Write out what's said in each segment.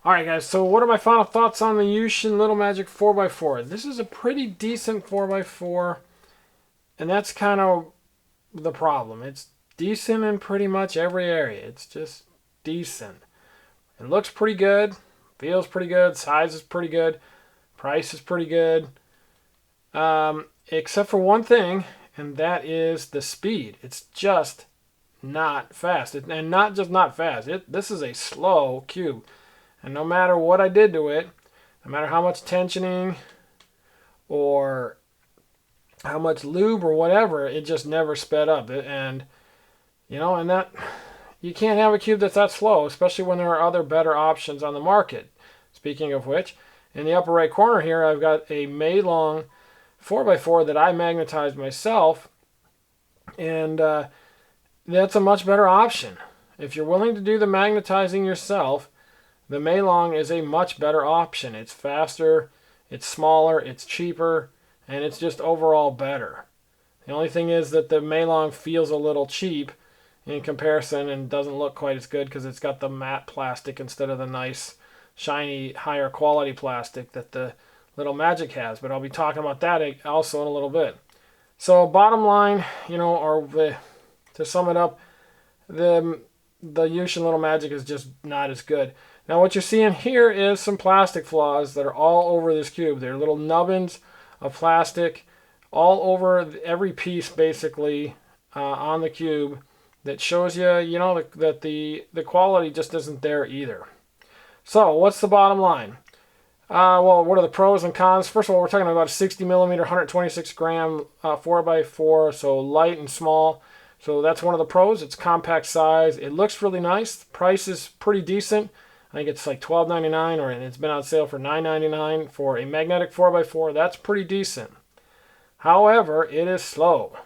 Alright guys, so what are my final thoughts on the Yuxin Little Magic 4x4? This is a pretty decent 4x4, and that's kind of the problem. It's decent in pretty much every area. It's just decent. It looks pretty good, feels pretty good, size is pretty good, price is pretty good, except for one thing, and that is the speed. It's just not fast. And not just not fast. This is a slow cube. And no matter what I did to it, no matter how much tensioning or how much lube or whatever, it just never sped up. And that you can't have a cube that's that slow, especially when there are other better options on the market. Speaking of which, in the upper right corner here, I've got a Meilong 4x4 that I magnetized myself, and that's a much better option. If you're willing to do the magnetizing yourself, the Meilong is a much better option. It's faster, it's smaller, it's cheaper, and it's just overall better. The only thing is that the Meilong feels a little cheap in comparison and doesn't look quite as good because it's got the matte plastic instead of the nice, shiny, higher quality plastic that the Little Magic has. But I'll be talking about that also in a little bit. So bottom line, to sum it up, the Yuxin Little Magic is just not as good. Now what you're seeing here is some plastic flaws that are all over this cube. They're little nubbins of plastic all over every piece basically on the cube that shows you, that the quality just isn't there either. So what's the bottom line? Well, what are the pros and cons? First of all, we're talking about a 60 millimeter, 126 gram 4x4, so light and small. So that's one of the pros. It's compact size. It looks really nice. The price is pretty decent. I think it's like $12.99, and it's been on sale for $9.99 for a magnetic 4x4. That's pretty decent. However, it is slow.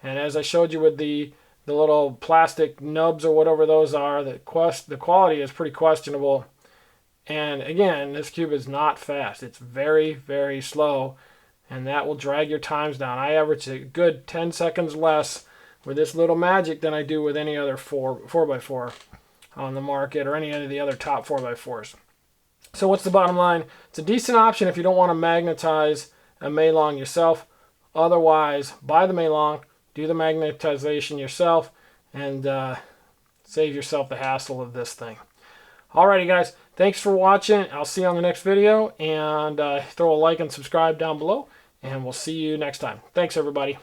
And as I showed you with the little plastic nubs or whatever those are, the quality is pretty questionable. And again, this cube is not fast. It's very, very slow, and that will drag your times down. I average a good 10 seconds less with this Little Magic than I do with any other 4x4 on the market or any of the other top 4x4s. So what's the bottom line? It's a decent option if you don't want to magnetize a Meilong yourself. Otherwise, buy the Meilong, do the magnetization yourself, and save yourself the hassle of this thing. Alrighty guys, thanks for watching. I'll see you on the next video, and throw a like and subscribe down below, and we'll see you next time. Thanks everybody.